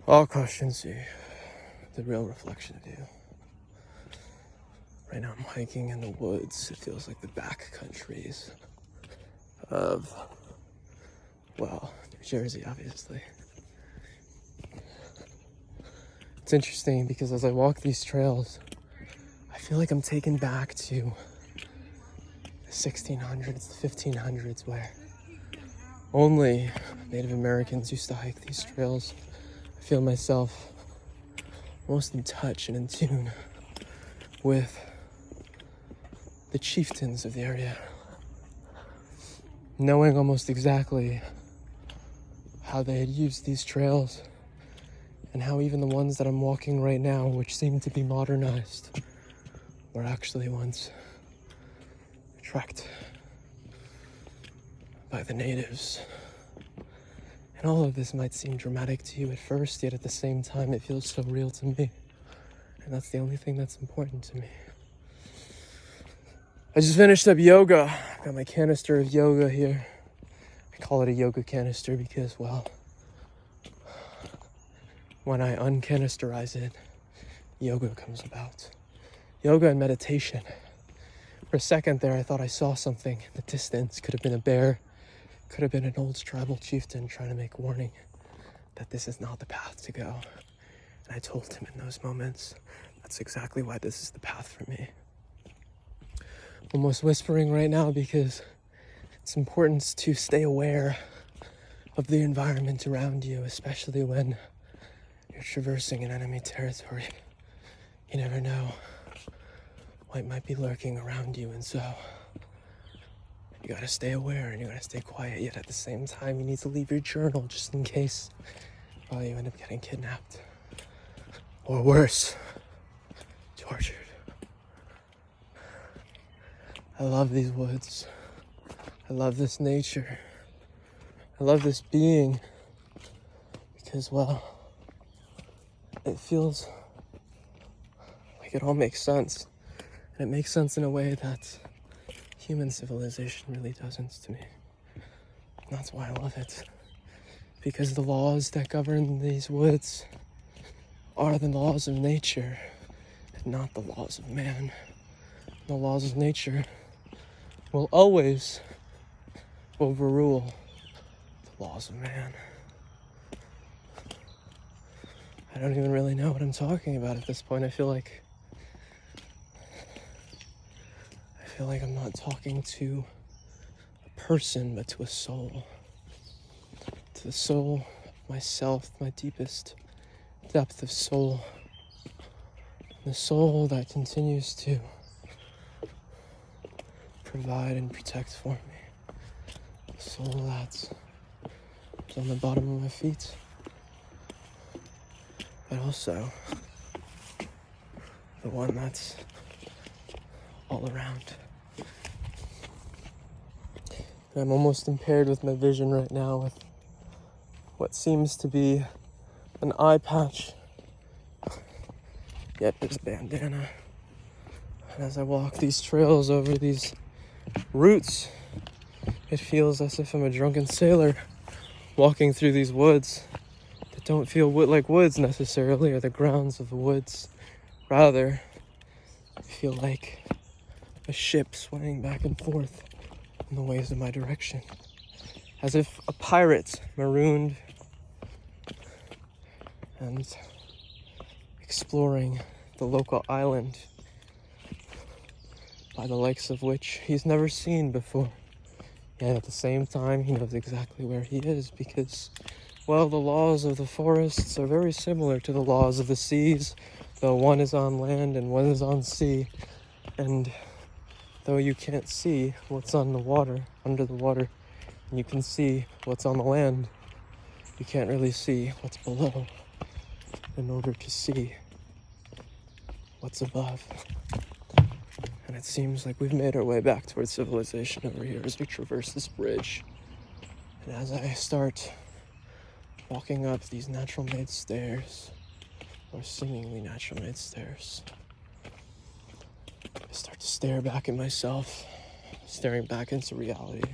Akash Inti, the real reflection of you. Right now I'm hiking in the woods. It feels like the back countries of, well, New Jersey, obviously. It's interesting because as I walk these trails, I feel like I'm taken back to the 1600s, the 1500s, where only Native Americans used to hike these trails. I feel myself almost in touch and in tune with the chieftains of the area, knowing almost exactly how they had used these trails and how even the ones that I'm walking right now, which seem to be modernized, were actually once trekked by the natives. And all of this might seem dramatic to you at first, yet at the same time it feels so real to me. And that's the only thing that's important to me. I just finished up yoga. I got my canister of yoga here. I call it a yoga canister because, well, when I uncanisterize it, yoga comes about. Yoga and meditation. For a second there, I thought I saw something in the distance. Could have been a bear. Could have been an old tribal chieftain trying to make warning that this is not the path to go. And I told him in those moments, that's exactly why this is the path for me. I'm almost whispering right now because it's important to stay aware of the environment around you, especially when you're traversing an enemy territory. You never know what might be lurking around you, and so you gotta stay aware and you gotta stay quiet, yet at the same time you need to leave your journal just in case you end up getting kidnapped. Or worse, tortured. I love these woods. I love this nature. I love this being because, well, it feels like it all makes sense. And it makes sense in a way that human civilization really doesn't to me. And that's why I love it. Because the laws that govern these woods are the laws of nature and not the laws of man. The laws of nature will always overrule the laws of man. I don't even really know what I'm talking about at this point. I feel like I'm not talking to a person, but to a soul. To the soul of myself, my deepest depth of soul. The soul that continues to provide and protect for me. The soul that's on the bottom of my feet. But also the one that's all around. And I'm almost impaired with my vision right now with what seems to be an eye patch, yet there's a bandana. And as I walk these trails over these roots, it feels as if I'm a drunken sailor walking through these woods that don't feel like woods necessarily, or the grounds of the woods. Rather, I feel like a ship swaying back and forth in the waves of my direction. As if a pirate marooned and exploring the local island by the likes of which he's never seen before. Yet at the same time, he knows exactly where he is because, well, the laws of the forests are very similar to the laws of the seas, though one is on land and one is on sea. And though you can't see what's on the water, under the water, and you can see what's on the land, you can't really see what's below in order to see what's above. And it seems like we've made our way back towards civilization over here as we traverse this bridge. And as I start walking up these natural-made stairs, or seemingly natural-made stairs, I start to stare back at myself, staring back into reality,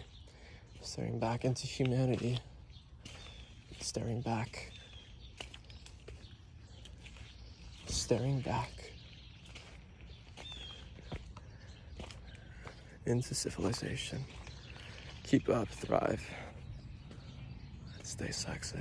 staring back into humanity, staring back staring back into civilization. Keep up, thrive, and stay sexy.